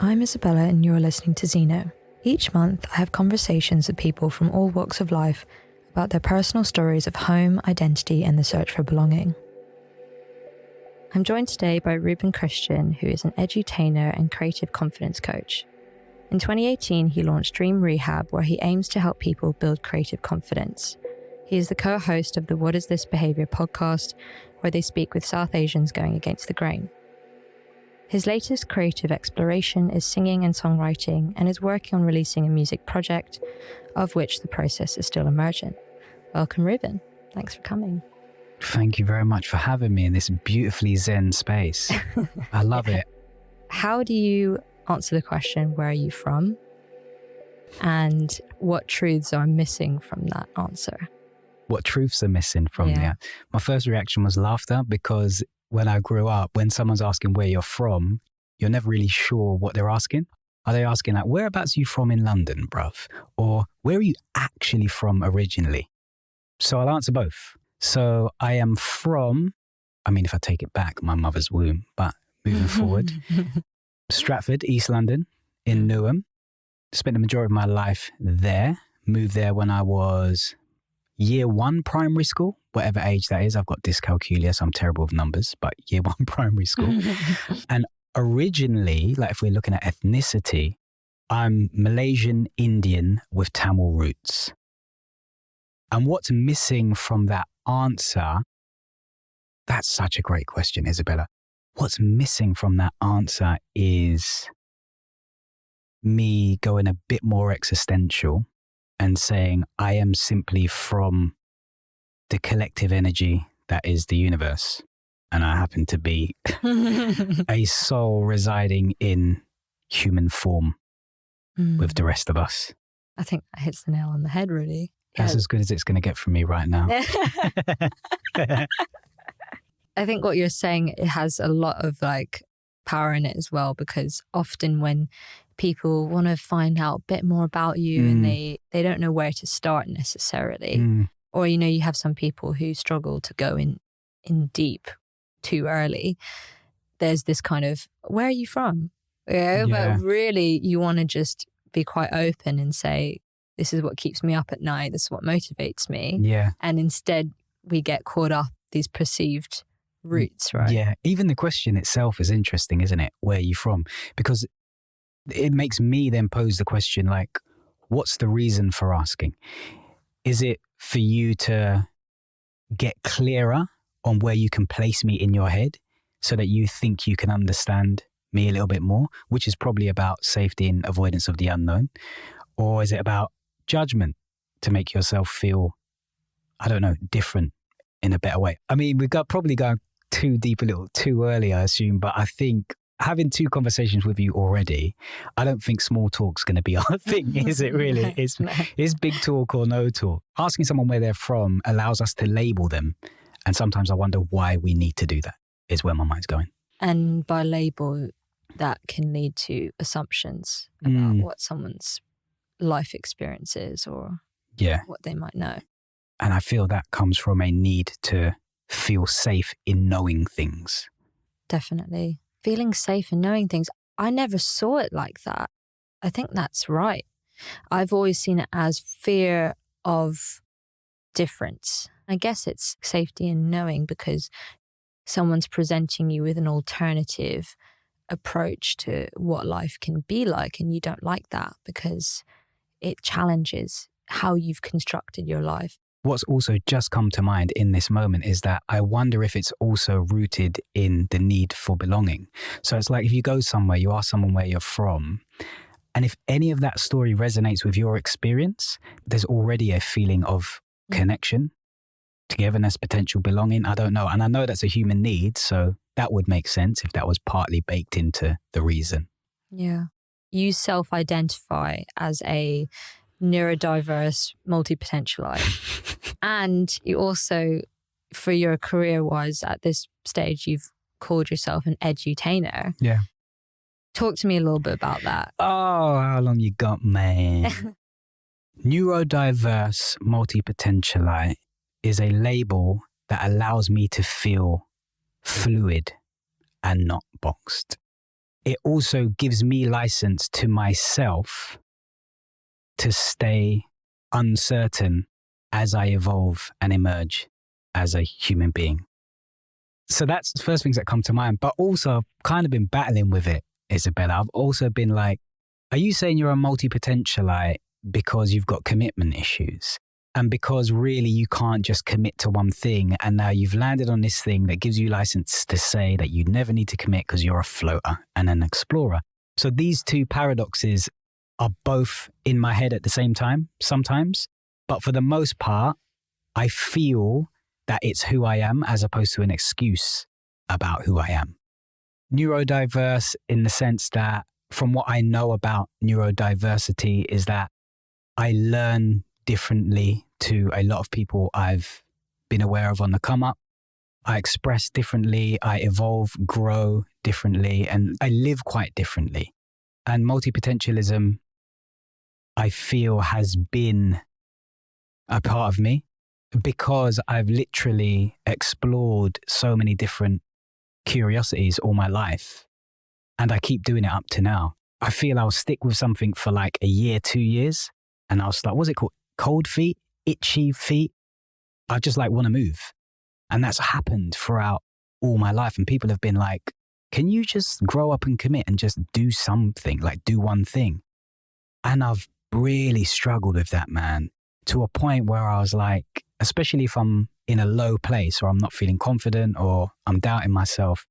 I'm Isabella and you're listening to Zeno. Each month, I have conversations with people from all walks of life about their personal stories of home, identity, and the search for belonging. I'm joined today by Reuben Christian, who is an edu-tainer and creative confidence coach. In 2018, he launched Dream Rehab, where he aims to help people build creative confidence. He is the co-host of the What Is This Behaviour podcast, where they speak with South Asians going against the grain. His latest creative exploration is singing and songwriting, and is working on releasing a music project, of which the process is still emergent. Welcome, Reuben. Thanks for coming. Thank you very much for having me in this beautifully zen space. I love it. How do you answer the question, where are you from? And what truths are missing from that answer? What truths are missing from there? My first reaction was laughter, because when I grew up, when someone's asking where you're from, you're never really sure what they're asking. Are they asking like, whereabouts are you from in London, bruv? Or where are you actually from originally? So I'll answer both. So I am from, if I take it back, my mother's womb, but moving forward, Stratford, East London, in Newham. Spent the majority of my life there. Moved there when I was year one primary school, whatever age that is. I've got dyscalculia, so I'm terrible with numbers, but year one primary school. And originally, like if we're looking at ethnicity, I'm Malaysian Indian with Tamil roots. And what's missing from that answer? That's such a great question, Isabella. What's missing from that answer is me going a bit more existential and saying I am simply from the collective energy that is the universe. And I happen to be a soul residing in human form with the rest of us. I think that hits the nail on the head, really. That's as good as it's going to get from me right now. I think what you're saying, it has a lot of power in it as well, because often when people want to find out a bit more about you and they don't know where to start necessarily, or, you have some people who struggle to go in deep too early. There's this kind of, where are you from? But really you want to just be quite open and say, this is what keeps me up at night. This is what motivates me. Yeah. And instead we get caught up these perceived roots, right? Yeah. Even the question itself is interesting, isn't it? Where are you from? Because it makes me then pose the question, like, what's the reason for asking? Is it for you to get clearer on where you can place me in your head so that you think you can understand me a little bit more, which is probably about safety and avoidance of the unknown? Or is it about judgment to make yourself feel, I don't know, different in a better way? We've probably gone too deep a little too early, I assume, but I think having two conversations with you already, I don't think small talk's going to be our thing, is it really? It's big talk or no talk. Asking someone where they're from allows us to label them. And sometimes I wonder why we need to do that, is where my mind's going. And by label, that can lead to assumptions about what someone's life experience is or what they might know. And I feel that comes from a need to feel safe in knowing things. Definitely. Feeling safe in knowing things. I never saw it like that. I think that's right. I've always seen it as fear of difference. I guess it's safety in knowing because someone's presenting you with an alternative approach to what life can be like, and you don't like that because it challenges how you've constructed your life. What's also just come to mind in this moment is that I wonder if it's also rooted in the need for belonging. So it's like if you go somewhere, you ask someone where you're from, and if any of that story resonates with your experience, there's already a feeling of connection, togetherness, potential belonging. I don't know. And I know that's a human need, so that would make sense if that was partly baked into the reason. Yeah. You self-identify as a neurodiverse, multi-potentialite. And you also, for your career-wise at this stage, you've called yourself an edu-tainer. Yeah. Talk to me a little bit about that. Oh, how long you got, man? Neurodiverse, multi-potentialite is a label that allows me to feel fluid and not boxed. it also gives me license to myself to stay uncertain as I evolve and emerge as a human being. So that's the first things that come to mind. But also, I've kind of been battling with it, Isabella. I've also been like, are you saying you're a multi-potentialite because you've got commitment issues? And because really you can't just commit to one thing, and now you've landed on this thing that gives you license to say that you never need to commit because you're a floater and an explorer. So these two paradoxes are both in my head at the same time sometimes. But for the most part, I feel that it's who I am as opposed to an excuse about who I am. Neurodiverse in the sense that from what I know about neurodiversity is that I learn differently to a lot of people I've been aware of on the come up. I express differently, I evolve, grow differently, and I live quite differently. And multi-potentialism, I feel, has been a part of me because I've literally explored so many different curiosities all my life. And I keep doing it up to now. I feel I'll stick with something for like a year, 2 years, and I'll start, what's it called? Cold feet, itchy feet. I just like want to move. And that's happened throughout all my life. And people have been like, can you just grow up and commit and just do something, like do one thing? And I've really struggled with that, man, to a point where I was like, especially if I'm in a low place or I'm not feeling confident or I'm doubting myself,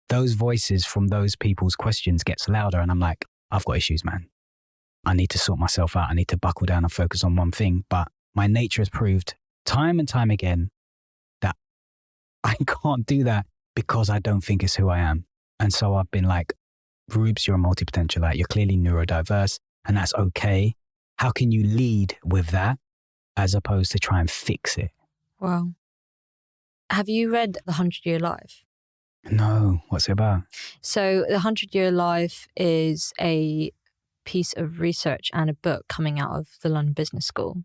those voices from those people's questions gets louder. And I'm like, I've got issues, man. I need to sort myself out. I need to buckle down and focus on one thing. But my nature has proved time and time again that I can't do that because I don't think it's who I am. And so I've been like, Rubes, you're a multi-potentialite. You're clearly neurodiverse, and that's okay. How can you lead with that as opposed to try and fix it? Wow. Have you read The 100-Year Life? No. What's it about? So The 100-Year Life is a piece of research and a book coming out of the London Business School.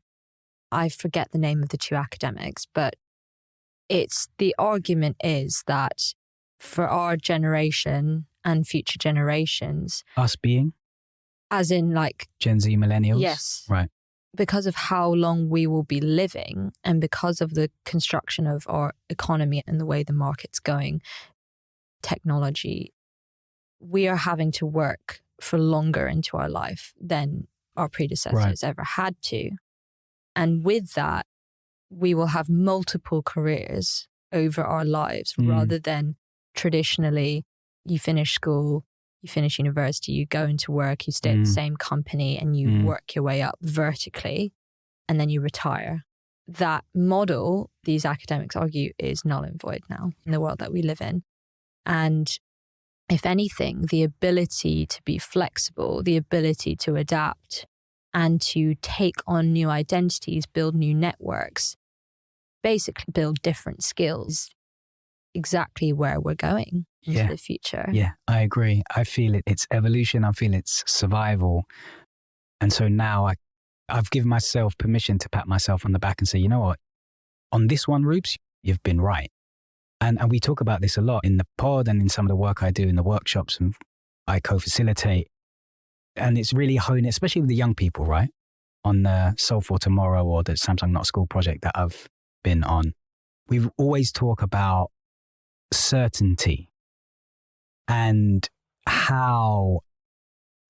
I forget the name of the two academics, but the argument is that for our generation and future generations. Us being? As in like... Gen Z millennials? Yes. Right. Because of how long we will be living and because of the construction of our economy and the way the market's going, technology, we are having to work for longer into our life than our predecessors ever had to. And with that, we will have multiple careers over our lives rather than traditionally you finish school, you finish university, you go into work, you stay at the same company and you work your way up vertically and then you retire. That model, these academics argue, is null and void now in the world that we live in. And if anything, the ability to be flexible, the ability to adapt and to take on new identities, build new networks, basically build different skills, exactly where we're going into the future. Yeah, I agree. I feel it's evolution. I feel it's survival. And so now I've given myself permission to pat myself on the back and say, you know what, on this one, Rubes, you've been right. And we talk about this a lot in the pod and in some of the work I do in the workshops and I co-facilitate. And it's really honing, especially with the young people, right? On the Soul for Tomorrow or the Samsung Not School project that I've been on. We always talk about certainty and how,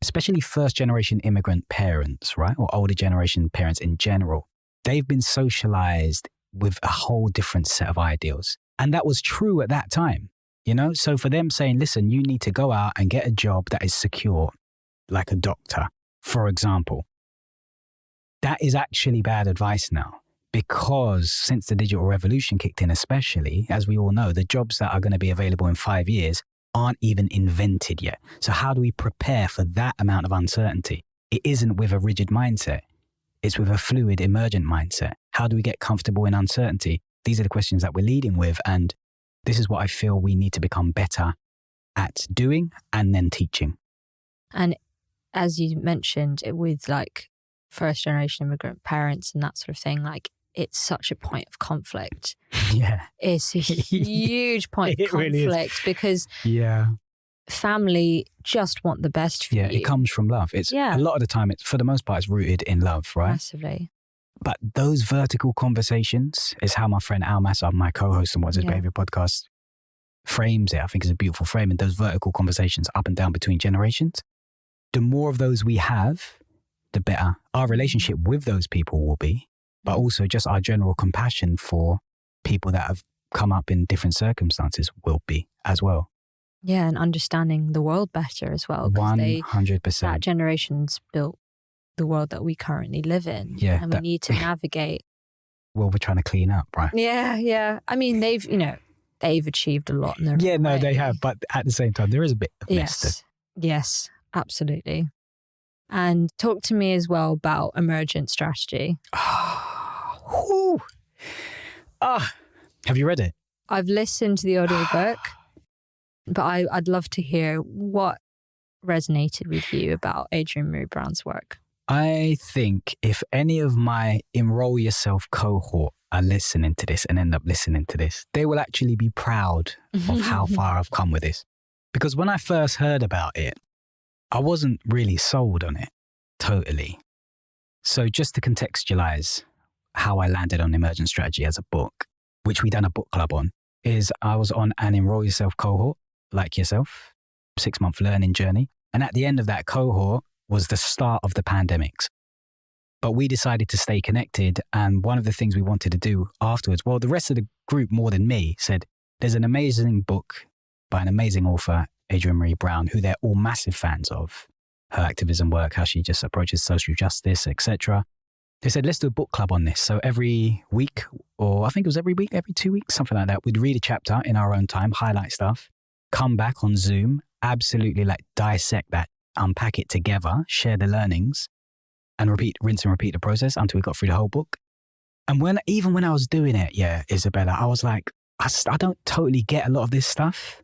especially first generation immigrant parents, right? Or older generation parents in general, they've been socialized with a whole different set of ideals. And that was true at that time, you know? So for them saying, listen, you need to go out and get a job that is secure, like a doctor, for example, that is actually bad advice now. Because since the digital revolution kicked in, especially, as we all know, the jobs that are going to be available in 5 years aren't even invented yet. So how do we prepare for that amount of uncertainty? It isn't with a rigid mindset. It's with a fluid, emergent mindset. How do we get comfortable in uncertainty? These are the questions that we're leading with. And this is what I feel we need to become better at doing and then teaching. And as you mentioned, with like first generation immigrant parents and that sort of thing, like it's such a point of conflict. Yeah. It's a huge point of conflict really because family just want the best for you. Yeah, it comes from love. It's a lot of the time, for the most part, it's rooted in love, right? Massively. But those vertical conversations is how my friend Almass, my co-host on What's His Behaviour podcast, frames it. I think it's a beautiful frame. And those vertical conversations up and down between generations, the more of those we have, the better our relationship with those people will be, but also just our general compassion for people that have come up in different circumstances will be as well. Yeah, and understanding the world better as well. 100%. That generation's built the world that we currently live in. Yeah. And we need to navigate. Well, we're trying to clean up, right? Yeah. I mean, they've achieved a lot in their way. No, they have. But at the same time, there is a bit of mess. Yes, absolutely. And talk to me as well about emergent strategy. Have you read it? I've listened to the audiobook, but I'd love to hear what resonated with you about Adrian Murray Brown's work. I think if any of my Enroll Yourself cohort are listening to this and end up listening to this, they will actually be proud of how far I've come with this. Because when I first heard about it, I wasn't really sold on it totally. So just to contextualize how I landed on Emergent Strategy as a book, which we done a book club on, is I was on an Enroll Yourself cohort, like yourself, 6-month learning journey. And at the end of that cohort was the start of the pandemics. But we decided to stay connected. And one of the things we wanted to do afterwards, well, the rest of the group more than me said, there's an amazing book by an amazing author, Adrian Murray Brown, who they're all massive fans of, her activism work, how she just approaches social justice, etc. They said, let's do a book club on this. So every week, or I think it was every week, every 2 weeks, something like that, we'd read a chapter in our own time, highlight stuff, come back on Zoom, absolutely dissect that, unpack it together, share the learnings, and rinse and repeat the process until we got through the whole book. And even when I was doing it, Isabella, I was like, I don't totally get a lot of this stuff.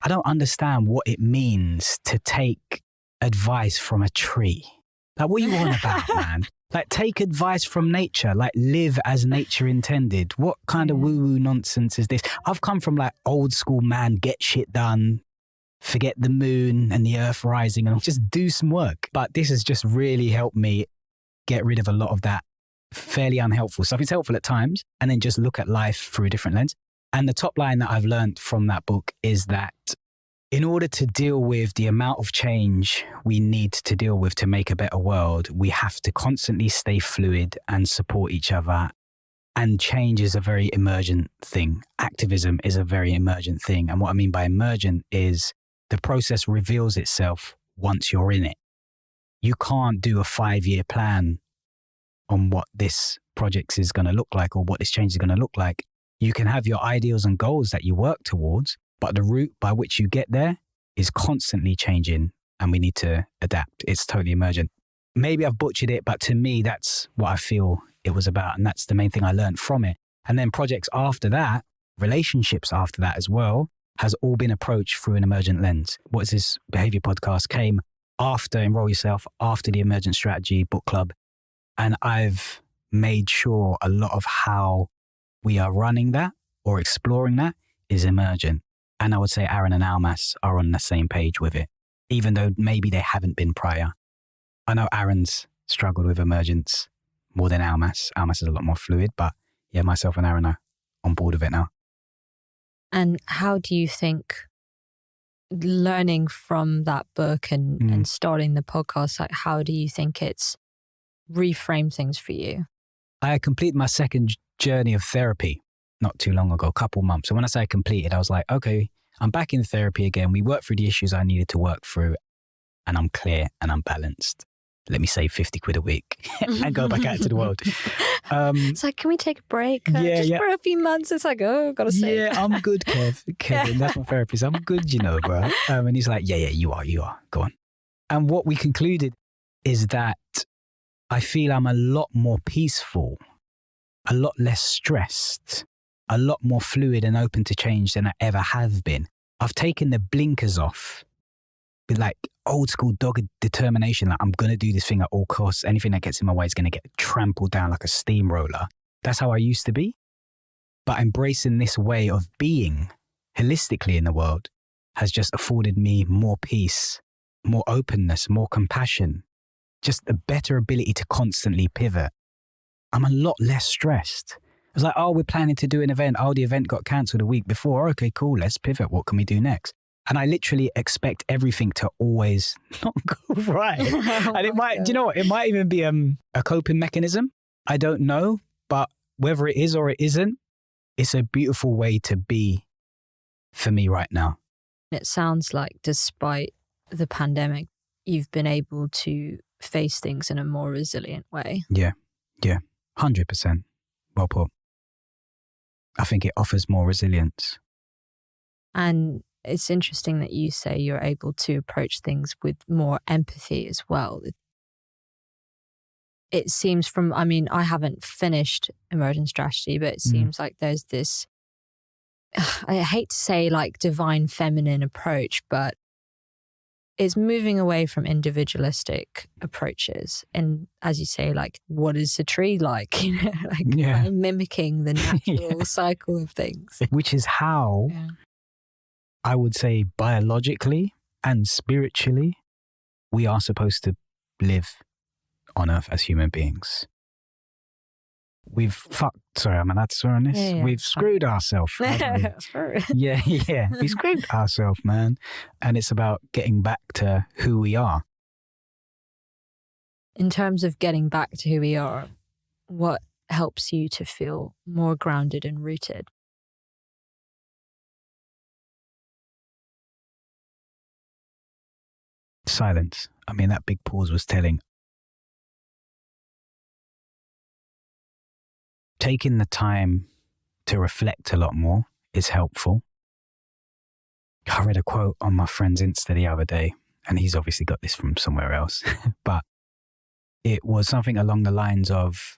I don't understand what it means to take advice from a tree. What are you on about, man? Take advice from nature, live as nature intended. What kind of woo-woo nonsense is this? I've come from old school, man, get shit done, forget the moon and the earth rising and just do some work. But this has just really helped me get rid of a lot of that fairly unhelpful stuff. It's helpful at times, and then just look at life through a different lens. And the top line that I've learned from that book is that in order to deal with the amount of change we need to deal with to make a better world, we have to constantly stay fluid and support each other. And change is a very emergent thing. Activism is a very emergent thing. And what I mean by emergent is the process reveals itself once you're in it. You can't do a 5-year plan on what this project is going to look like or what this change is going to look like. You can have your ideals and goals that you work towards, but the route by which you get there is constantly changing and we need to adapt. It's totally emergent. Maybe I've butchered it, but to me, that's what I feel it was about. And that's the main thing I learned from it. And then projects after that, relationships after that as well, has all been approached through an emergent lens. What is this behaviour podcast came after Enroll Yourself, after the Emergent Strategy book club. And I've made sure a lot of how we are running that or exploring that is emergent. And I would say Aaron and Almass are on the same page with it, even though maybe they haven't been prior. I know Aaron's struggled with emergence more than Almass. Almass is a lot more fluid, but myself and Aaron are on board with it now. And how do you think learning from that book and starting the podcast, how do you think it's reframed things for you? I completed my second journey of therapy not too long ago, a couple months. So when I say I completed, I was like, okay, I'm back in therapy again. We worked through the issues I needed to work through and I'm clear and I'm balanced. Let me save 50 quid a week and go back out to the world. It's can we take a break? Just for a few months. It's gotta save. Yeah, I'm good, Kevin, that's my therapist. I'm good, bro. And he's like, yeah, you are. Go on. And what we concluded is that I feel I'm a lot more peaceful, a lot less stressed, a lot more fluid and open to change than I ever have been. I've taken the blinkers off with old school dogged determination. I'm going to do this thing at all costs. Anything that gets in my way is going to get trampled down like a steamroller. That's how I used to be. But embracing this way of being holistically in the world has just afforded me more peace, more openness, more compassion, just a better ability to constantly pivot. I'm a lot less stressed. It's like, oh, we're planning to do an event. Oh, the event got cancelled a week before. Okay, cool. Let's pivot. What can we do next? And I literally expect everything to always not go right. And it might, do you know what? It might even be a coping mechanism. I don't know, but whether it is or it isn't, it's a beautiful way to be for me right now. It sounds like despite the pandemic, you've been able to face things in a more resilient way. Yeah. 100%. Well put. I think it offers more resilience. And it's interesting that you say you're able to approach things with more empathy as well. It seems from, I mean, I haven't finished Emergent Strategy, but it seems like there's this, I hate to say like divine feminine approach, but it's moving away from individualistic approaches. And as you say, like, what is the tree like? You know, like mimicking the natural cycle of things. Which is how I would say biologically and spiritually, we are supposed to live on Earth as human beings. We've sorry, I'm allowed to swear on this. Yeah, We've screwed ourselves. Yeah. We screwed ourselves, man. And it's about getting back to who we are. In terms of getting back to who we are, what helps you to feel more grounded and rooted? Silence. I mean, that big pause was telling. Taking the time to reflect a lot more is helpful. I read a quote on my friend's Insta the other day, and he's obviously got this from somewhere else, but it was something along the lines of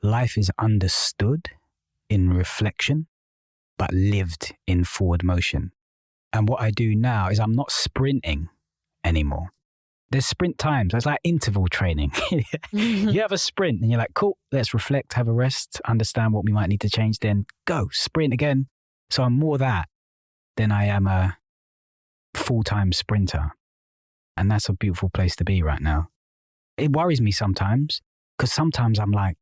life is understood in reflection, but lived in forward motion. And what I do now is I'm not sprinting anymore. There's sprint times. It's like interval training. You have a sprint and you're like, cool, let's reflect, have a rest, understand what we might need to change, then go, sprint again. So I'm more that than I am a full-time sprinter. And that's a beautiful place to be right now. It worries me sometimes because sometimes I'm like,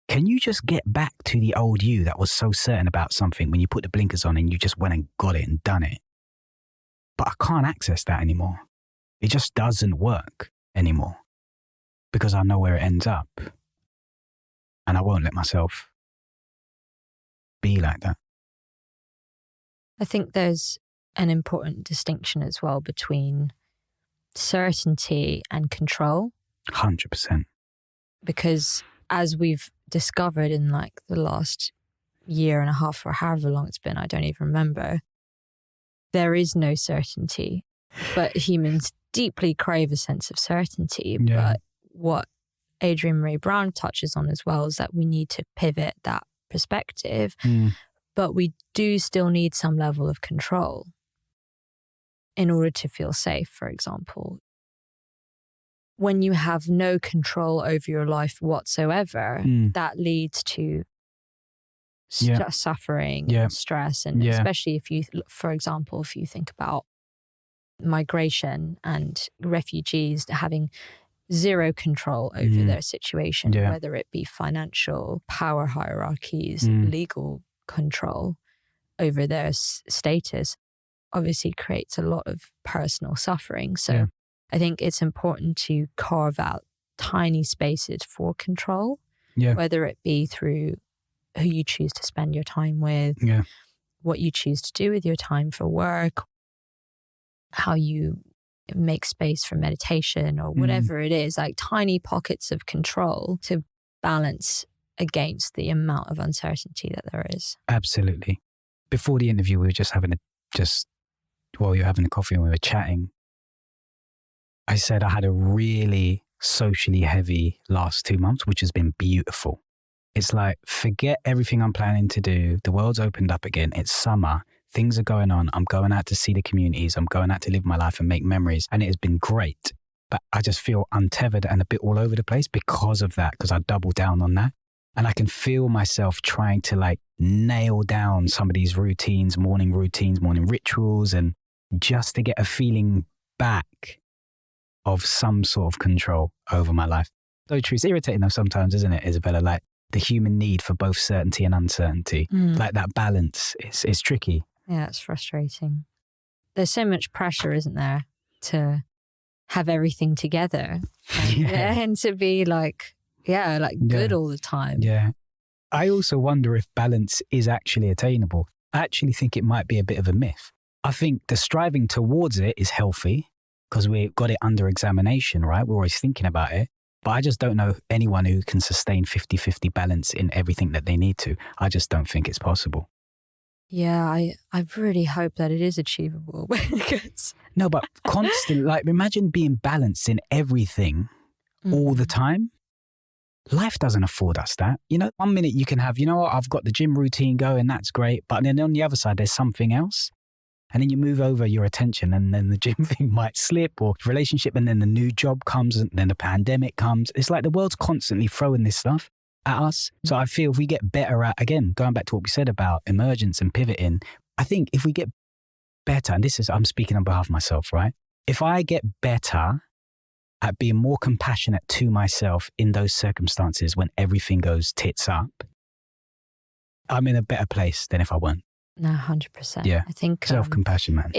can you just get back to the old you that was so certain about something when you put the blinkers on and you just went and got it and done it? But I can't access that anymore. It just doesn't work anymore because I know where it ends up. And I won't let myself be like that. I think there's an important distinction as well between certainty and control. 100%. Because as we've discovered in like the last year and a half or however long it's been, I don't even remember, there is no certainty. But humans deeply crave a sense of certainty. Yeah. But what Adrienne Maree Brown touches on as well is that we need to pivot that perspective, but we do still need some level of control in order to feel safe, for example. When you have no control over your life whatsoever, that leads to suffering and stress. And especially if you, for example, if you think about migration and refugees having zero control over their situation, whether it be financial, power hierarchies, legal control over their status, obviously creates a lot of personal suffering. So I think it's important to carve out tiny spaces for control, whether it be through who you choose to spend your time with, what you choose to do with your time for work, how you make space for meditation or whatever it is, like tiny pockets of control to balance against the amount of uncertainty that there is. Absolutely. Before the interview, we were just while you were having a coffee and we were chatting, I said I had a really socially heavy last 2 months, which has been beautiful. It's like, forget everything I'm planning to do. The world's opened up again. It's summer. Things are going on. I'm going out to see the communities. I'm going out to live my life and make memories. And it has been great. But I just feel untethered and a bit all over the place because of that, because I doubled down on that. And I can feel myself trying to like nail down some of these routines, morning rituals. And just to get a feeling back of some sort of control over my life. So true. It's irritating though sometimes, isn't it, Isabella? Like the human need for both certainty and uncertainty, like that balance is tricky. Yeah, it's frustrating. There's so much pressure, isn't there, to have everything together and to be like, good all the time. Yeah. I also wonder if balance is actually attainable. I actually think it might be a bit of a myth. I think the striving towards it is healthy because we've got it under examination, right? We're always thinking about it. But I just don't know anyone who can sustain 50-50 balance in everything that they need to. I just don't think it's possible. Yeah, I really hope that it is achievable. Because no, but constant, like imagine being balanced in everything all the time. Life doesn't afford us that. You know, 1 minute you can have, you know what, I've got the gym routine going, that's great. But then on the other side, there's something else. And then you move over your attention and then the gym thing might slip or relationship and then the new job comes and then the pandemic comes. It's like the world's constantly throwing this stuff at us. So I feel if we get better at, again, going back to what we said about emergence and pivoting, I think if we get better, and this is, I'm speaking on behalf of myself, right? If I get better at being more compassionate to myself in those circumstances when everything goes tits up, I'm in a better place than if I weren't. No, 100%. Yeah. I think self-compassion, man.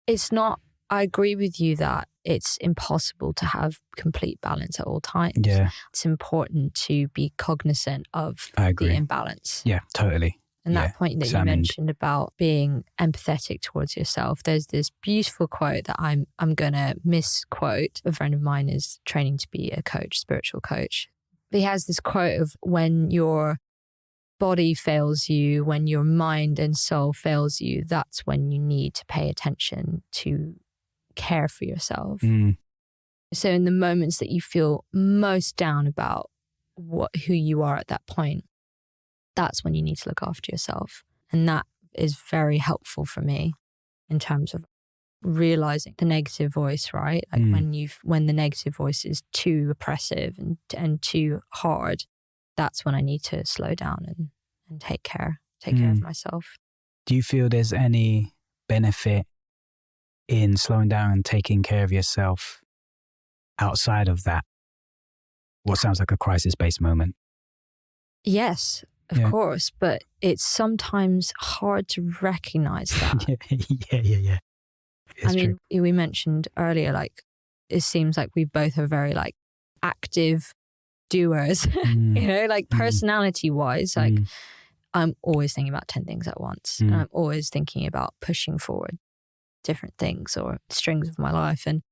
It's not, I agree with you that it's impossible to have complete balance at all times. Yeah. It's important to be cognizant of the imbalance. Yeah, totally. And that point that you mentioned about being empathetic towards yourself, there's this beautiful quote that I'm going to misquote. A friend of mine is training to be a coach, spiritual coach. He has this quote of when your body fails you, when your mind and soul fails you, that's when you need to pay attention to care for yourself. So in the moments that you feel most down about who you are at that point, that's when you need to look after yourself. And that is very helpful for me in terms of realizing the negative voice, right? Like when the negative voice is too oppressive and too hard, that's when I need to slow down and take care of myself. Do you feel there's any benefit in slowing down and taking care of yourself outside of that? What sounds like a crisis-based moment? Yes, of course, but it's sometimes hard to recognize that. Yeah. It's true. We mentioned earlier, like, it seems like we both are very like active doers, you know, like personality wise, like I'm always thinking about 10 things at once. And I'm always thinking about pushing forward different things or strings of my life. And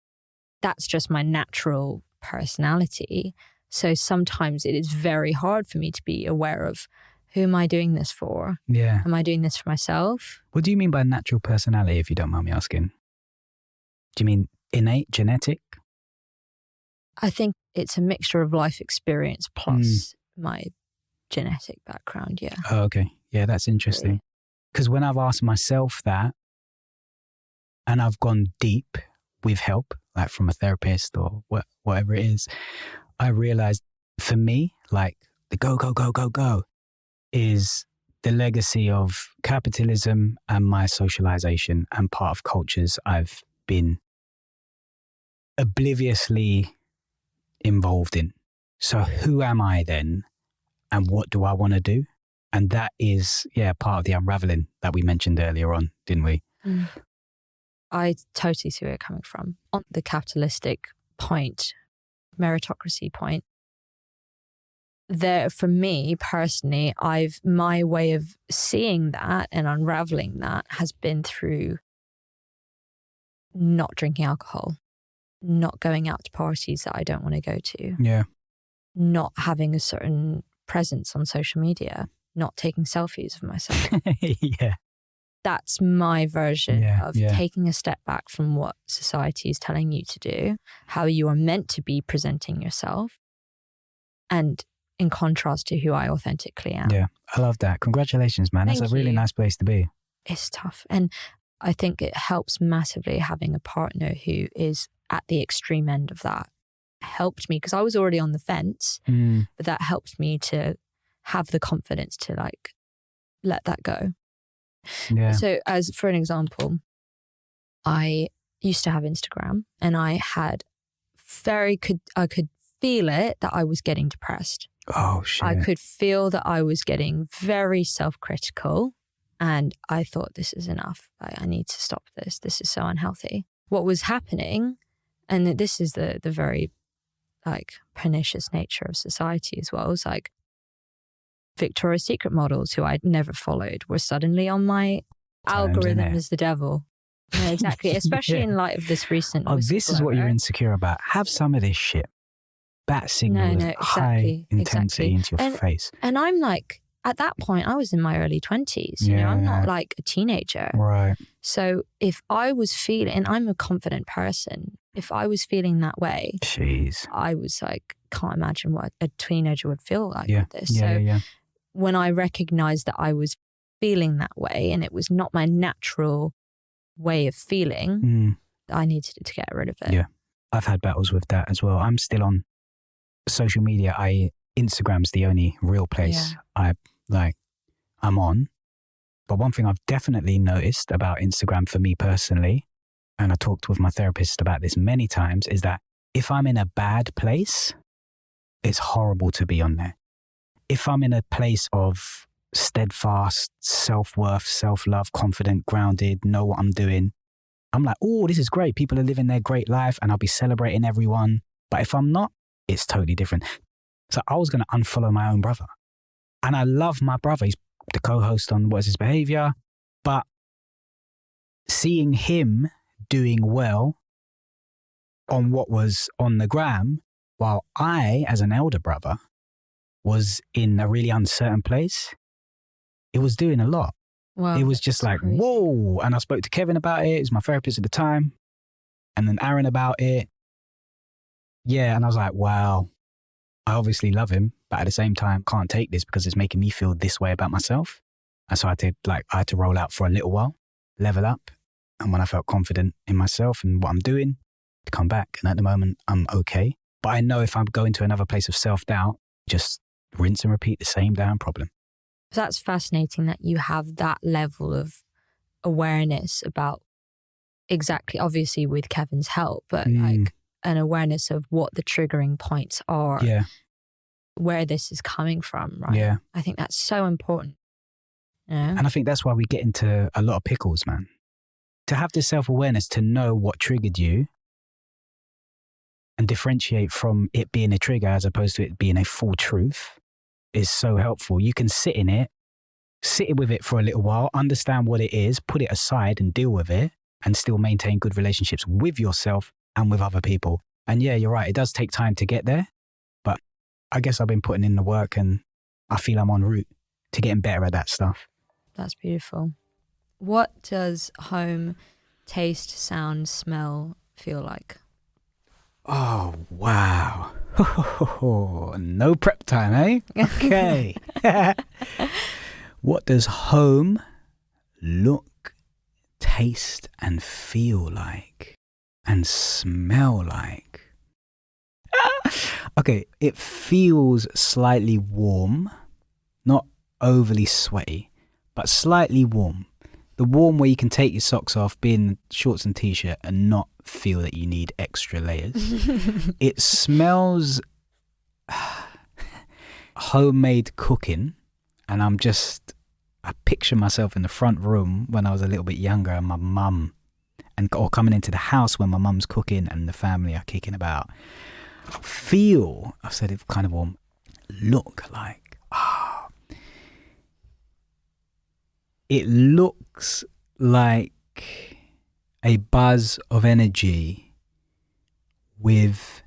that's just my natural personality. So sometimes it is very hard for me to be aware of who am I doing this for? Yeah. Am I doing this for myself? What do you mean by natural personality, if you don't mind me asking? Do you mean innate, genetic? I think it's a mixture of life experience plus my genetic background, yeah. Oh, okay. Yeah, that's interesting. Because when I've asked myself that and I've gone deep with help, like from a therapist or whatever it is, I realized for me, like the go is the legacy of capitalism and my socialization and part of cultures I've been obliviously involved in. So who am I then? And what do I want to do? And that is, part of the unraveling that we mentioned earlier on, didn't we? I totally see where you're coming from. On the capitalistic point, meritocracy point, there, for me personally, my way of seeing that and unraveling that has been through not drinking alcohol, not going out to parties that I don't want to go to, not having a certain presence on social media, not taking selfies of myself. That's my version of taking a step back from what society is telling you to do, how you are meant to be presenting yourself, and in contrast to who I authentically am. Yeah, I love that. Congratulations, man. That's a really nice place to be. It's tough. And I think it helps massively having a partner who is at the extreme end of that. Helped me because I was already on the fence, but that helped me to have the confidence to like let that go. Yeah. So as for an example, I used to have Instagram, and I had I could feel it that I was getting depressed. Oh, shit. I could feel that I was getting very self-critical, and I thought, this is enough. I need to stop this. This is so unhealthy. What was happening, and this is the very like pernicious nature of society as well, is like Victoria's Secret models who I'd never followed were suddenly on my algorithm as the devil. Yeah, exactly. Especially in light of this recent this is what you're insecure about. Have some of this shit. Bat signals, high intensity into your face. And I'm like, at that point, I was in my early 20s. You know, I'm not like a teenager. Right. So if I was feeling, and I'm a confident person, if I was feeling that way, jeez, I was like, can't imagine what a teenager would feel like with this. So when I recognized that I was feeling that way and it was not my natural way of feeling, I needed to get rid of it. Yeah. I've had battles with that as well. I'm still on social media. Instagram's the only real place I'm on. But one thing I've definitely noticed about Instagram for me personally, and I talked with my therapist about this many times, is that if I'm in a bad place, it's horrible to be on there. If I'm in a place of steadfast, self-worth, self-love, confident, grounded, know what I'm doing, I'm like, oh, this is great. People are living their great life and I'll be celebrating everyone. But if I'm not, it's totally different. So I was going to unfollow my own brother. And I love my brother. He's the co-host on What is His Behaviour. But seeing him doing well on what was on the gram, while I, as an elder brother, was in a really uncertain place, it was doing a lot. Wow, it was just like, crazy. Whoa. And I spoke to Kevin about it. He was my therapist at the time. And then Aaron about it. Yeah. And I was like, wow, I obviously love him, but at the same time, can't take this because it's making me feel this way about myself. And so I had to roll out for a little while, level up. And when I felt confident in myself and what I'm doing, to come back. And at the moment, I'm okay. But I know if I'm going to another place of self-doubt, just rinse and repeat the same damn problem. That's fascinating that you have that level of awareness about exactly, obviously with Kevin's help, but like an awareness of what the triggering points are, where this is coming from, right? Yeah. I think that's so important. Yeah. And I think that's why we get into a lot of pickles, man. To have this self-awareness, to know what triggered you and differentiate from it being a trigger as opposed to it being a full truth is so helpful. You can sit with it for a little while, understand what it is, put it aside and deal with it, and still maintain good relationships with yourself and with other people. And yeah, you're right. It does take time to get there, but I guess I've been putting in the work and I feel I'm en route to getting better at that stuff. That's beautiful. What does home taste, sound, smell feel like? Oh, wow. No prep time, eh? Okay. What does home look, taste, and feel like? And smell like? Okay, it feels slightly warm, not overly sweaty, but slightly warm. The warm where you can take your socks off, be in shorts and t-shirt and not feel that you need extra layers. It smells homemade cooking, and I picture myself in the front room when I was a little bit younger and my mum, or coming into the house when my mum's cooking and the family are kicking about. Feel, I've said it kind of warm, look like, it looks like a buzz of energy with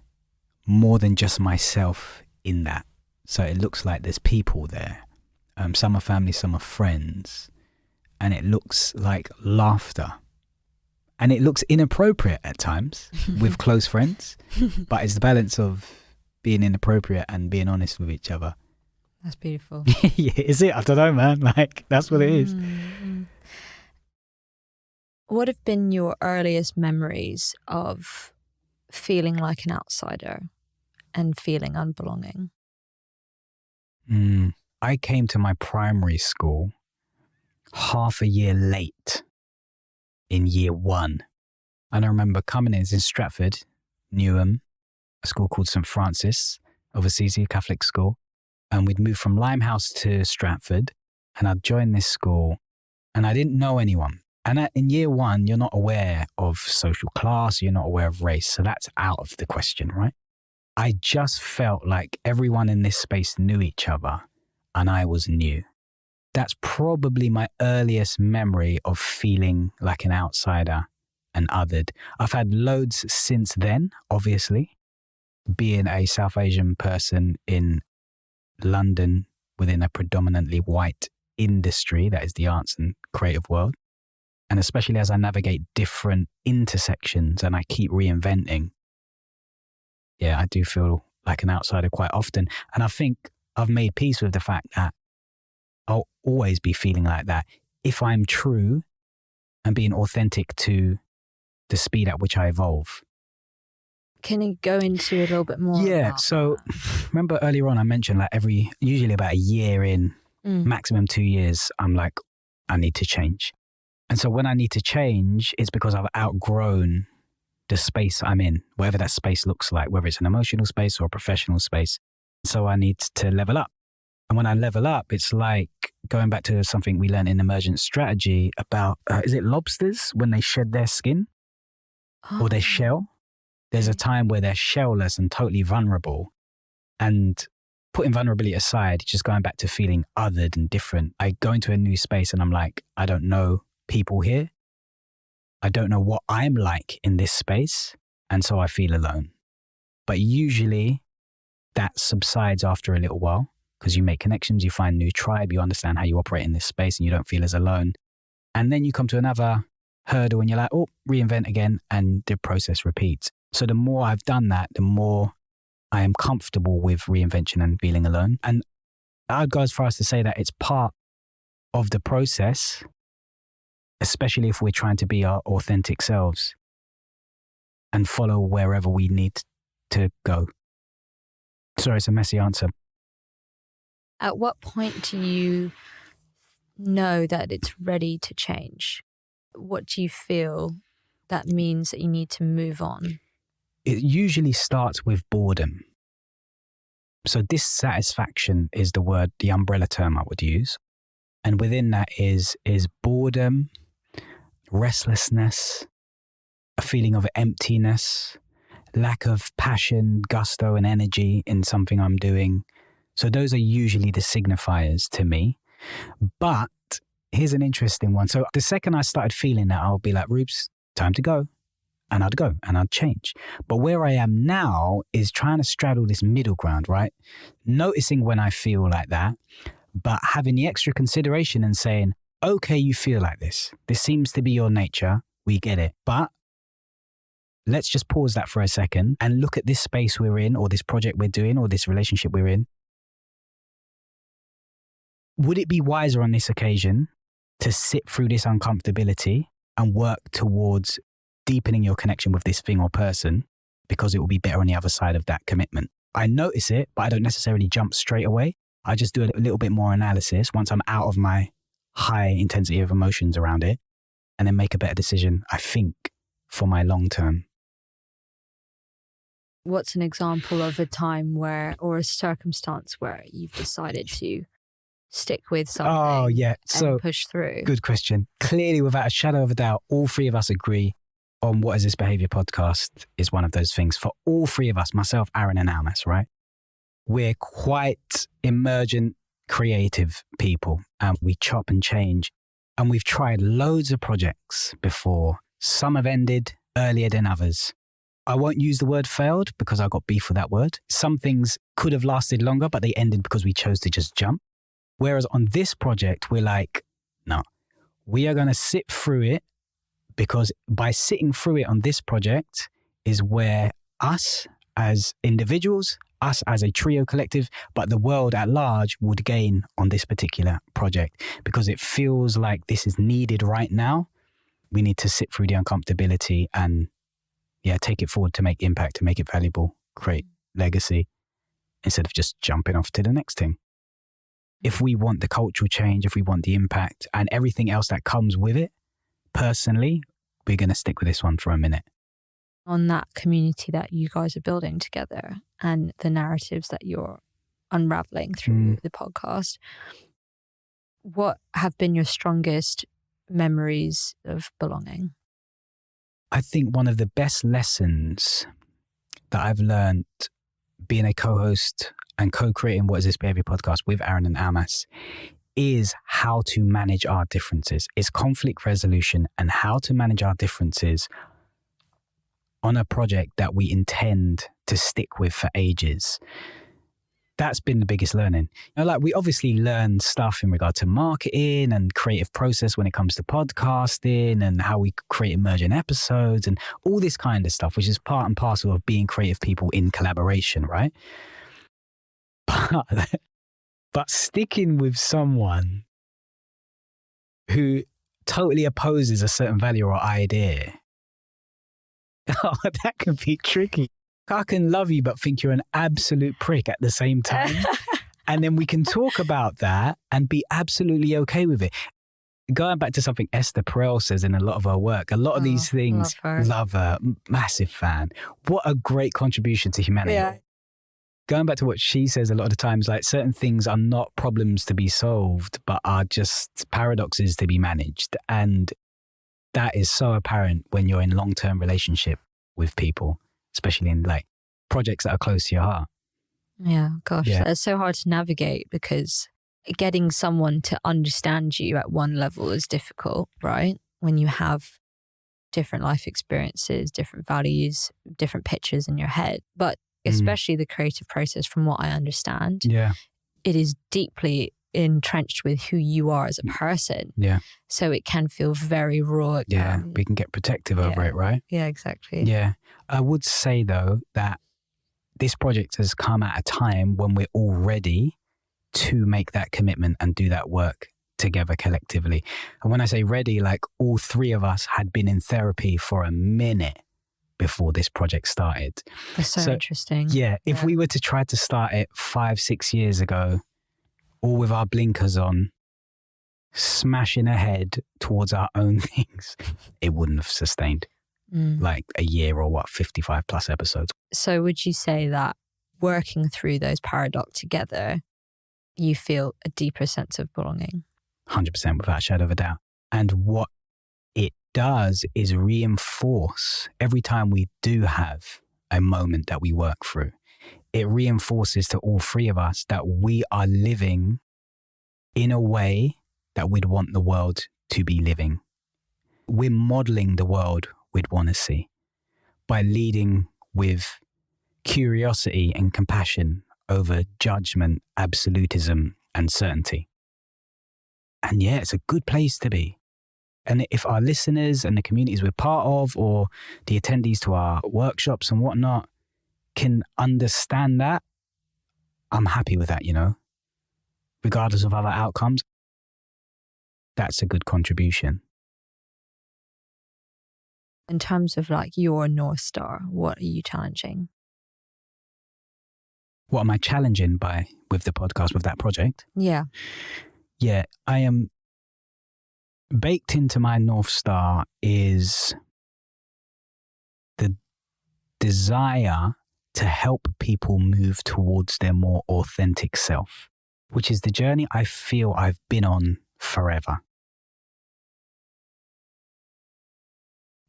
more than just myself in that. So it looks like there's people there. Some are family, some are friends. And it looks like laughter. And it looks inappropriate at times with close friends. But it's the balance of being inappropriate and being honest with each other. That's beautiful. Yeah, is it? I don't know, man. Like, that's what it is. What have been your earliest memories of feeling like an outsider and feeling unbelonging? I came to my primary school half a year late in year 1. And I remember coming in, it's in Stratford, Newham, a school called St. Francis of Assisi, a Catholic school. And we'd moved from Limehouse to Stratford, and I'd joined this school and I didn't know anyone. And in year one, you're not aware of social class, you're not aware of race. So that's out of the question, right? I just felt like everyone in this space knew each other and I was new. That's probably my earliest memory of feeling like an outsider and othered. I've had loads since then, obviously, being a South Asian person in London within a predominantly white industry, that is the arts and creative world. And especially as I navigate different intersections and I keep reinventing, yeah, I do feel like an outsider quite often. And I think I've made peace with the fact that I'll always be feeling like that if I'm true and being authentic to the speed at which I evolve. Can you go into a little bit more? Yeah. So remember earlier on, I mentioned like usually about a year in, maximum 2 years, I'm like, I need to change. And so when I need to change, it's because I've outgrown the space I'm in, whatever that space looks like, whether it's an emotional space or a professional space. So I need to level up. And when I level up, it's like going back to something we learned in emergent strategy about, is it lobsters when they shed their skin or their shell? There's a time where they're shellless and totally vulnerable. And putting vulnerability aside, just going back to feeling othered and different. I go into a new space and I'm like, I don't know people here. I don't know what I'm like in this space. And so I feel alone. But usually that subsides after a little while because you make connections, you find new tribe, you understand how you operate in this space and you don't feel as alone. And then you come to another hurdle and you're like, oh, reinvent again. And the process repeats. So the more I've done that, the more I am comfortable with reinvention and feeling alone. And I'd go as far as to say that it's part of the process, especially if we're trying to be our authentic selves and follow wherever we need to go. Sorry, it's a messy answer. At what point do you know that it's ready to change? What do you feel that means that you need to move on? It usually starts with boredom. So dissatisfaction is the word, the umbrella term I would use. And within that is boredom, restlessness, a feeling of emptiness, lack of passion, gusto and energy in something I'm doing. So those are usually the signifiers to me. But here's an interesting one. So the second I started feeling that, I'll be like, Rubes, time to go. And I'd go and I'd change. But where I am now is trying to straddle this middle ground, right? Noticing when I feel like that, but having the extra consideration and saying, okay, you feel like this. This seems to be your nature. We get it. But let's just pause that for a second and look at this space we're in or this project we're doing or this relationship we're in. Would it be wiser on this occasion to sit through this uncomfortability and work towards deepening your connection with this thing or person because it will be better on the other side of that commitment? I notice it, but I don't necessarily jump straight away. I just do a little bit more analysis once I'm out of my high intensity of emotions around it and then make a better decision, I think, for my long term. What's an example of a time where, or a circumstance where you've decided to stick with something and push through? Good question. Clearly, without a shadow of a doubt, all three of us agree on What Is This Behaviour podcast is one of those things for all three of us, myself, Aaron and Almass, right? We're quite emergent, creative people and we chop and change. And we've tried loads of projects before. Some have ended earlier than others. I won't use the word failed because I got beef with that word. Some things could have lasted longer, but they ended because we chose to just jump. Whereas on this project, we're like, no, we are going to sit through it because by sitting through it on this project is where us as individuals, us as a trio collective, but the world at large would gain on this particular project because it feels like this is needed right now. We need to sit through the uncomfortability and take it forward to make impact, to make it valuable, create legacy instead of just jumping off to the next thing. If we want the cultural change, if we want the impact and everything else that comes with it, personally, we're going to stick with this one for a minute. On that community that you guys are building together and the narratives that you're unraveling through the podcast, what have been your strongest memories of belonging? I think one of the best lessons that I've learned being a co-host and co-creating What Is This Behaviour podcast with Aaron and Almass is how to manage our differences. It's conflict resolution and how to manage our differences on a project that we intend to stick with for ages. That's been the biggest learning. You know, like we obviously learn stuff in regard to marketing and creative process when it comes to podcasting and how we create emergent episodes and all this kind of stuff, which is part and parcel of being creative people in collaboration, right? But sticking with someone who totally opposes a certain value or idea, that can be tricky. I can love you, but think you're an absolute prick at the same time. And then we can talk about that and be absolutely okay with it. Going back to something Esther Perel says in a lot of her work, a lot of these things, love her, massive fan. What a great contribution to humanity. Yeah. Going back to what she says a lot of the times, like certain things are not problems to be solved, but are just paradoxes to be managed. And that is so apparent when you're in long-term relationship with people, especially in like projects that are close to your heart. Yeah, gosh, that's so hard to navigate because getting someone to understand you at one level is difficult, right? When you have different life experiences, different values, different pictures in your head. But especially the creative process, from what I understand, it is deeply entrenched with who you are as a person. Yeah. So it can feel very raw. Yeah, we can get protective over it, right? Yeah, exactly. Yeah. I would say though that this project has come at a time when we're all ready to make that commitment and do that work together collectively. And when I say ready, like all three of us had been in therapy for a minute before this project started. That's so interesting. Yeah. If we were to try to start it 5-6 years ago, all with our blinkers on, smashing ahead towards our own things, it wouldn't have sustained like a year or 55 plus episodes. So would you say that working through those paradox together, you feel a deeper sense of belonging? 100%, without a shadow of a doubt. And what it does is reinforce every time we do have a moment that we work through. It reinforces to all three of us that we are living in a way that we'd want the world to be living. We're modeling the world we'd want to see by leading with curiosity and compassion over judgment, absolutism, and certainty. And yeah, it's a good place to be. And if our listeners and the communities we're part of, or the attendees to our workshops and whatnot, can understand that, I'm happy with that, you know, regardless of other outcomes. That's a good contribution. In terms of like your North Star, what are you challenging? What am I challenging with the podcast, with that project? Yeah. Yeah, I am baked into my North Star is the desire to help people move towards their more authentic self, which is the journey I feel I've been on forever.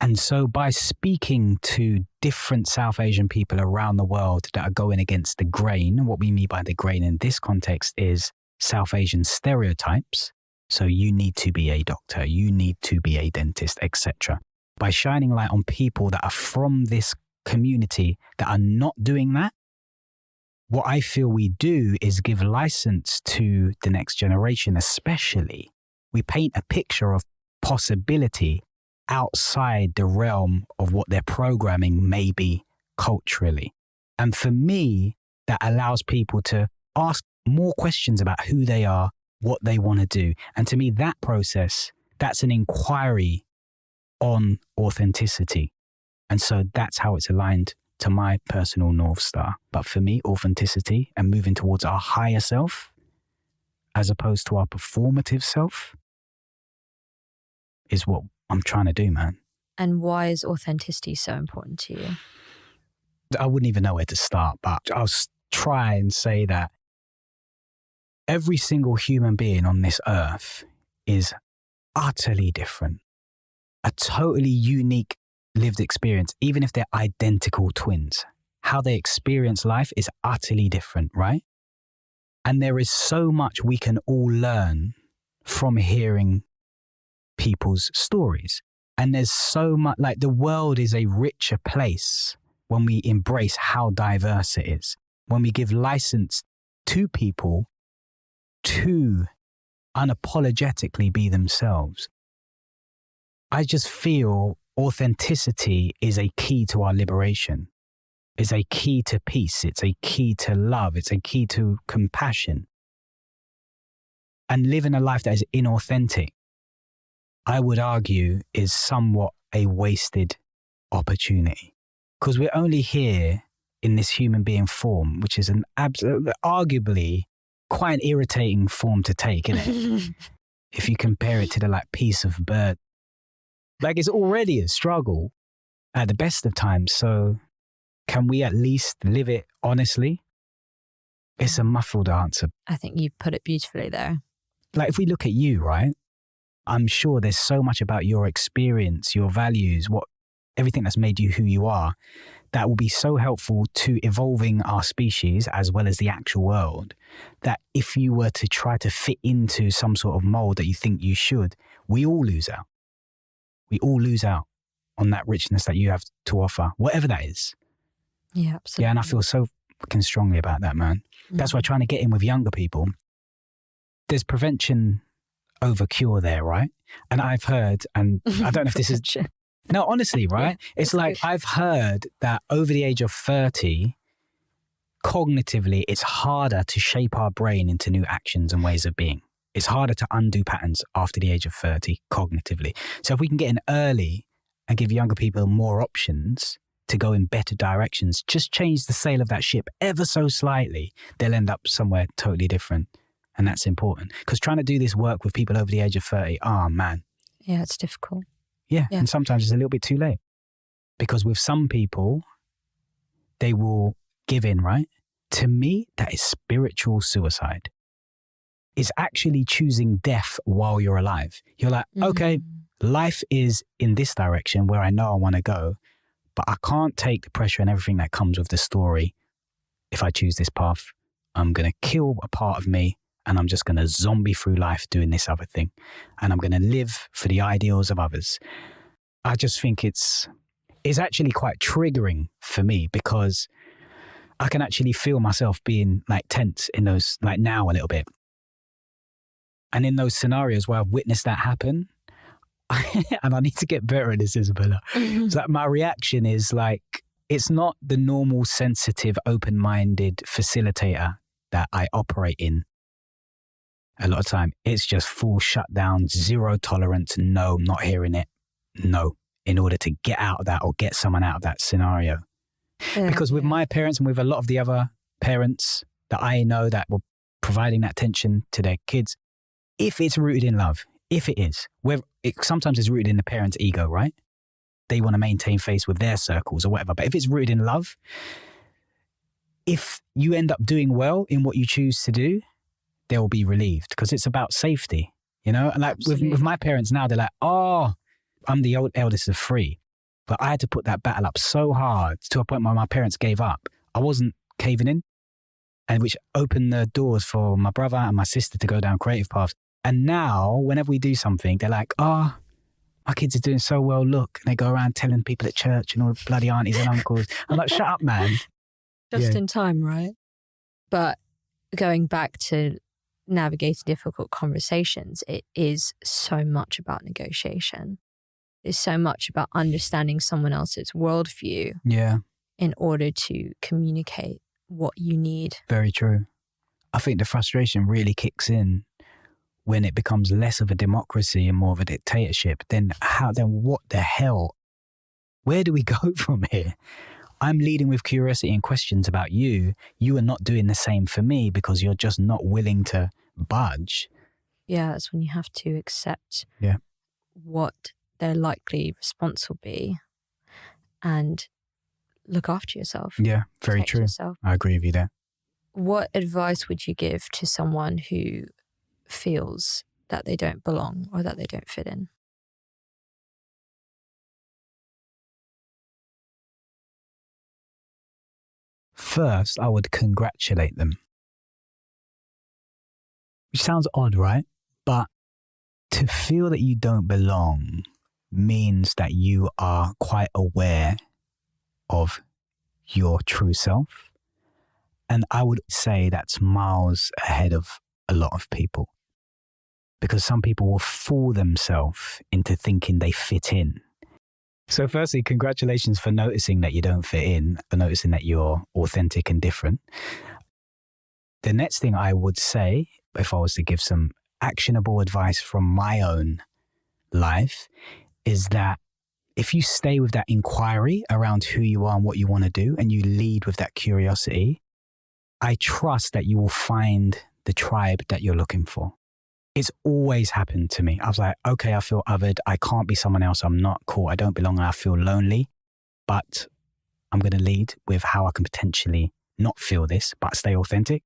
And so by speaking to different South Asian people around the world that are going against the grain, what we mean by the grain in this context is South Asian stereotypes. So you need to be a doctor, you need to be a dentist, etc. By shining light on people that are from this community that are not doing that, what I feel we do is give license to the next generation, especially. We paint a picture of possibility outside the realm of what their programming may be culturally. And for me, that allows people to ask more questions about who they are, what they want to do. And to me, that process, that's an inquiry on authenticity. And so that's how it's aligned to my personal North Star. But for me, authenticity and moving towards our higher self, as opposed to our performative self, is what I'm trying to do, man. And why is authenticity so important to you? I wouldn't even know where to start, but I'll try and say that every single human being on this earth is utterly different. A totally unique lived experience, even if they're identical twins. How they experience life is utterly different, right? And there is so much we can all learn from hearing people's stories. And there's so much, like, the world is a richer place when we embrace how diverse it is, when we give license to people to unapologetically be themselves. I just feel authenticity is a key to our liberation, is a key to peace, it's a key to love, it's a key to compassion. And living a life that is inauthentic, I would argue, is somewhat a wasted opportunity. Because we're only here in this human being form, which is an arguably quite an irritating form to take, isn't it? If you compare it to the piece of bird. Like, it's already a struggle at the best of times. So can we at least live it honestly? It's a muffled answer. I think you put it beautifully there. Like, if we look at you, right? I'm sure there's so much about your experience, your values, everything that's made you who you are, that will be so helpful to evolving our species as well as the actual world, that if you were to try to fit into some sort of mold that you think you should, we all lose out. We all lose out on that richness that you have to offer, whatever that is. Yeah, absolutely. Yeah, and I feel so fucking strongly about that, man. That's why trying to get in with younger people, there's prevention over cure there, right? And I've heard, and I don't know if this is... No, honestly, right? Yeah, it's like, I've heard that over the age of 30, cognitively, it's harder to shape our brain into new actions and ways of being. It's harder to undo patterns after the age of 30, cognitively. So if we can get in early and give younger people more options to go in better directions, just change the sail of that ship ever so slightly, they'll end up somewhere totally different. And that's important. Because trying to do this work with people over the age of 30, oh man. Yeah, it's difficult. Yeah, and sometimes it's a little bit too late. Because with some people, they will give in, right? To me, that is spiritual suicide. It's actually choosing death while you're alive. You're like, okay, life is in this direction where I know I want to go, but I can't take the pressure and everything that comes with the story. If I choose this path, I'm going to kill a part of me and I'm just going to zombie through life doing this other thing. And I'm going to live for the ideals of others. I just think it's actually quite triggering for me, because I can actually feel myself being tense in those, now a little bit. And in those scenarios where I've witnessed that happen, and I need to get better at this, Isabella. It's like my reaction is it's not the normal, sensitive, open-minded facilitator that I operate in. A lot of time, it's just full shutdown, zero tolerance. No, I'm not hearing it. No, in order to get out of that or get someone out of that scenario. Yeah, because with my parents and with a lot of the other parents that I know that were providing that attention to their kids, if it's rooted in love, if it is, sometimes it's rooted in the parent's ego, right? They want to maintain face with their circles or whatever. But if it's rooted in love, if you end up doing well in what you choose to do, they'll be relieved, because it's about safety, you know? And with my parents now, they're like, oh, I'm the eldest of three. But I had to put that battle up so hard to a point where my parents gave up. I wasn't caving in, and which opened the doors for my brother and my sister to go down creative paths. And now, whenever we do something, they're like, oh, my kids are doing so well, look. And they go around telling people at church and all the bloody aunties and uncles. I'm like, shut up, man. Just in time, right? But going back to navigating difficult conversations, it is so much about negotiation. It's so much about understanding someone else's worldview in order to communicate what you need. Very true. I think the frustration really kicks in when it becomes less of a democracy and more of a dictatorship. Then what the hell? Where do we go from here? I'm leading with curiosity and questions about you. You are not doing the same for me because you're just not willing to budge. Yeah, that's when you have to accept what their likely response will be. And look after yourself. Yeah, very true. Yourself. I agree with you there. What advice would you give to someone who feels that they don't belong or that they don't fit in? First, I would congratulate them. Which sounds odd, right? But to feel that you don't belong means that you are quite aware of your true self. And I would say that's miles ahead of a lot of people. Because some people will fool themselves into thinking they fit in. So firstly, congratulations for noticing that you don't fit in, for noticing that you're authentic and different. The next thing I would say, if I was to give some actionable advice from my own life, is that if you stay with that inquiry around who you are and what you want to do, and you lead with that curiosity, I trust that you will find the tribe that you're looking for. It's always happened to me. I was like, okay, I feel othered. I can't be someone else. I'm not cool. I don't belong. I feel lonely, but I'm going to lead with how I can potentially not feel this, but stay authentic.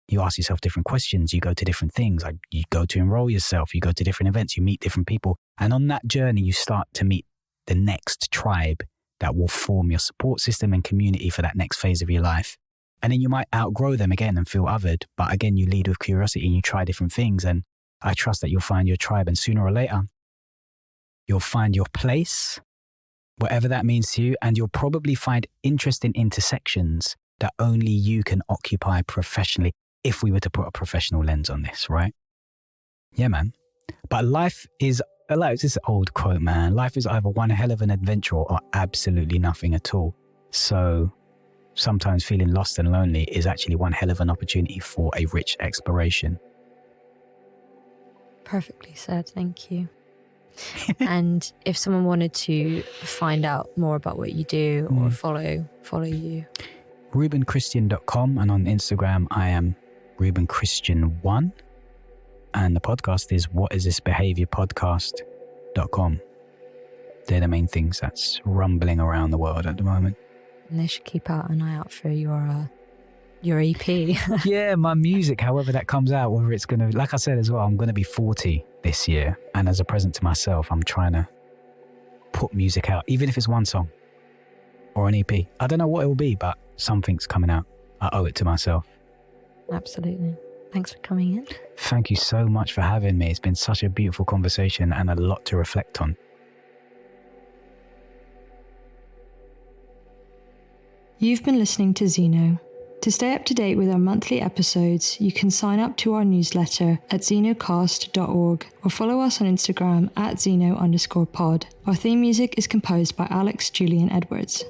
You ask yourself different questions. You go to different things. Like you go to enroll yourself. You go to different events. You meet different people. And on that journey, you start to meet the next tribe that will form your support system and community for that next phase of your life. And then you might outgrow them again and feel othered. But again, you lead with curiosity and you try different things. And I trust that you'll find your tribe, and sooner or later, you'll find your place, whatever that means to you, and you'll probably find interesting intersections that only you can occupy professionally, if we were to put a professional lens on this, right? Yeah, man. But life is, like this old quote, man, life is either one hell of an adventure or absolutely nothing at all. So sometimes feeling lost and lonely is actually one hell of an opportunity for a rich exploration. Perfectly said. Thank you. And if someone wanted to find out more about what you do or follow you, ReubenChristian.com, and on Instagram I am Reuben Christian 1, and the podcast is whatisThisBehaviourPodcast.com. They're the main things that's rumbling around the world at the moment. And they should keep an eye out for your EP. Yeah, my music, however that comes out, whether it's going to, like I said as well, I'm going to be 40 this year. And as a present to myself, I'm trying to put music out, even if it's one song or an EP. I don't know what it will be, but something's coming out. I owe it to myself. Absolutely. Thanks for coming in. Thank you so much for having me. It's been such a beautiful conversation and a lot to reflect on. You've been listening to Zeno. To stay up to date with our monthly episodes, you can sign up to our newsletter at zenocast.org or follow us on Instagram at @Zeno_pod. Our theme music is composed by Alex Julian Edwards.